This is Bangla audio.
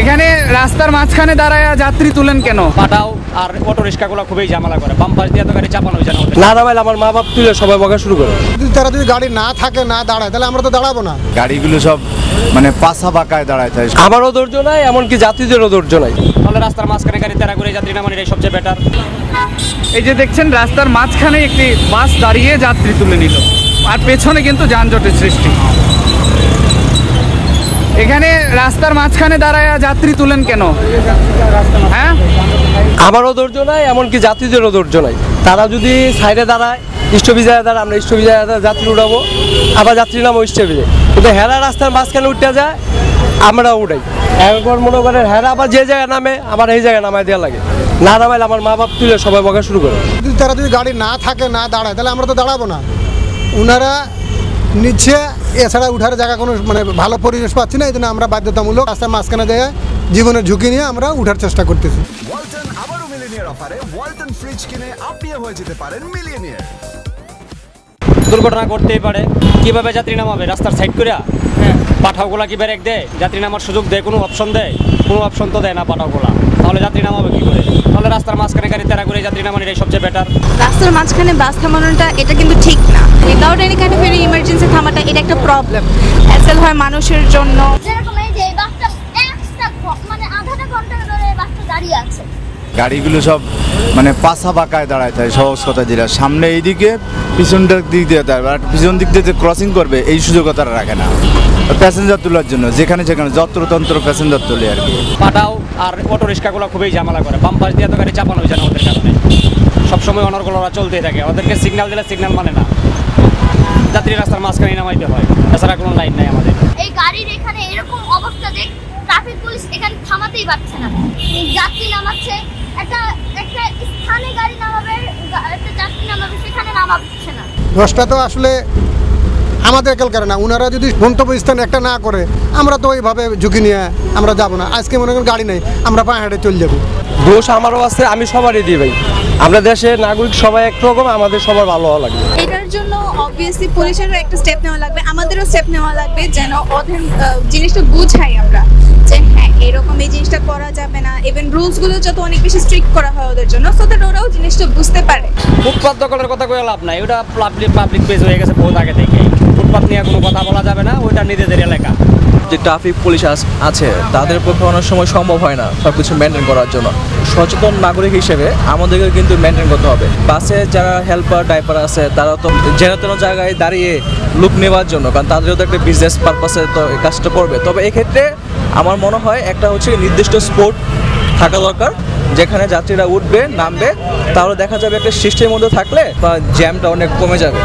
এখানে রাস্তার মাঝখানে দাঁড়ায় যাত্রী তুলেন কেন? পাঠাও আর অটো রিক্সাগুলো খুবই ঝামেলা করে, বাম পাশ দিয়ে তো গাড়ি চাপানো হয়েছে না। না দাঁড়াইলে আমার মা বাপ তুলে সবাই বকা শুরু করে। যদি গাড়ি না থাকে, না দাঁড়ায়, তাহলে আমরা তো দাঁড়াবো না। গাড়িগুলো সব পাশা বাঁকায় দাঁড়ায় থাকে। আমারও ধৈর্য নাই, এমনকি যাত্রীদেরও ধৈর্য নাই। তাহলে রাস্তার মাঝখানে গাড়ি তাড়া করে যাত্রী নামানো এটাই সবচেয়ে বেটার। এই যে দেখছেন রাস্তার মাঝখানে একটি বাস দাঁড়িয়ে যাত্রী তুলে নিল, আর পেছনে কিন্তু যানজটের সৃষ্টি। এখানে রাস্তার মাঝখানে দাঁড়ায় যাত্রী তুলেন কেন? হ্যাঁ, আমারও ধৈর্য নাই, এমনকি যাত্রীদেরও ধৈর্য নাই। তারা যদি সাইডে দাঁড়ায়, স্টপেজে দাঁড়ায়, আমরা স্টপেজে যাত্রী উঠাবো, আবার যাত্রী নামো স্টপেজে। কিন্তু হেরা রাস্তার মাঝখানে উঠতে যায়, আমরা উঠাই। একবার মনে করেন হেরা আবার যে জায়গায় নামে, আমার এই জায়গায় নামায় দেওয়া লাগে। না নামাইলে আমার মা বাপ তুলে সবাই বকা শুরু করে। যদি গাড়ি না থাকে, না দাঁড়ায়, তাহলে আমরা তো দাঁড়াবো না। ওনারা নিচ্ছে, এছাড়া উঠার জায়গা কোনো ভালো পরিবেশ পাচ্ছি না, এই জন্য আমরা বাধ্যতামূলক রাস্তার মাঝখানে দিয়ে জীবনের ঝুঁকি নিয়ে আমরা উঠার চেষ্টা করতেছি। ওয়ালটন আবারও মিলিয়নিয়ার অফারে ওয়ালটন ফ্রিজ কিনে আপনিও হয়ে যেতে পারেন মিলিয়নিয়ার। দুর্ঘটনা ঘটতেই পারে, কিভাবে যাত্রী নামাবে? রাস্তার সাইড করে পাঠাওগুলা কি ব্রেক দেয়? যাত্রী নামার সুযোগ দেয়? কোনো অপশন দেয়? কোনো অপশন তো দেয় না পাঠাওগুলা। তাহলে যাত্রী নামাবে কি করে? তাহলে রাস্তার মাঝখানে গাড়ি তাড়া করে যাত্রী নামানো এটাই সবচেয়ে বেটার। রাস্তার মাঝখানে বাস থামানোটা এটা কিন্তু ঠিক না। Without any kind of emergency থামাটা এটা একটা প্রবলেম, হ্যাসেল হয় মানুষের জন্য। যেরকম এই যে বাসটা আধাটা ঘন্টা ধরে বাসটা দাঁড়িয়ে আছে, গাড়িগুলো সব পাশা বাঁকায় দাঁড়ায় থাকে। সহজ কথা যেটা, সামনে এইদিকে পিছনটার দিক দিয়ে দাঁড়ায়, আর পিছন দিক দিয়ে যে ক্রসিং করবে এই সুযোগও তারা রাখে না প্যাসেঞ্জার তোলার জন্য। যেখানে যেখানে যত্রতন্ত্র প্যাসেঞ্জার তোলে আর কি। পাঠাও আর অটো রিক্সাগুলো খুবই ঝামেলা করে, বাম পাশ দিয়ে তো গাড়ি চাপানো হয়েছে না ওদের কারণে। সবসময় অনর্গলরা চলতেই থাকে, ওদেরকে সিগন্যাল দিলে সিগন্যাল মানে না, যাত্রী রাস্তার মাঝখানে নামাইতে হয়, এছাড়া কোনো লাইন নাই আমাদের। এই গাড়ির এখানে এরকম অবস্থা যে ট্রাফিক পুলিশ এখানে থামাতেই পারছে না, যাত্রী নামাচ্ছে, একটা স্থানে গাড়ি নামাবে, একটা যাত্রী নামাবে, সেখানে নামাচ্ছে না। দশটা তো আসলে আমাদের একালকার না, ওনারা যদি গন্তব্যস্থান একটা না করে, আমরা তো ওইভাবে ঝুঁকি নিয়ে আমরা যাবো না। আজকে মনে করেন গাড়ি নেই, আমরা পায়ে হেঁটে চলে যাবো। দোষ আমারও আছে, আমি সবারই দিই ভাই। আমরা দেশের নাগরিক সবাই একরকম, আমাদের সবার ভালো হওয়া লাগবে। এটার জন্য অবভিয়াসলি পুলিশেরও একটা স্টেপ নেওয়া লাগবে, আমাদেরও স্টেপ নেওয়া লাগবে, যেন ওদের জিনিসটা বুঝাই আমরা যে হ্যাঁ এরকম এই জিনিসটা করা যাবে না। ইভেন রুলসগুলো যত অনেক বেশি স্ট্রিক্ট করা হয় ওদের জন্য, সো দ্যাট ওরাও জিনিসটা বুঝতে পারে। ফুটপাত দখলের কথা কয়ে লাভ নাই, ওটা পাবলিক প্লেস হয়ে গেছে বহুত আগে থেকে। ফুটপাত নিয়ে কোনো কথা বলা যাবে না, ওইটা নিজেদের এলাকা। যে ট্রাফিক পুলিশ আছে তাদের পক্ষে অনেক সময় সম্ভব হয় না সব কিছু মেনটেন করার জন্য। সচেতন নাগরিক হিসেবে আমাদেরকে কিন্তু মেনটেন করতে হবে। বাসে যারা হেল্পার ড্রাইভার আছে তারা তো যেন তেন জায়গায় দাঁড়িয়ে লুক নেওয়ার জন্য, কারণ তাদেরও তো একটা বিজনেস পারপাসে তো এই কাজটা করবে। তবে এক্ষেত্রে আমার মনে হয় একটা নির্দিষ্ট স্পট থাকা দরকার, যেখানে যাত্রীরা উঠবে নামবে, তাহলে দেখা যাবে একটা সিস্টেমের মধ্যে থাকলে বা জ্যামটা অনেক কমে যাবে।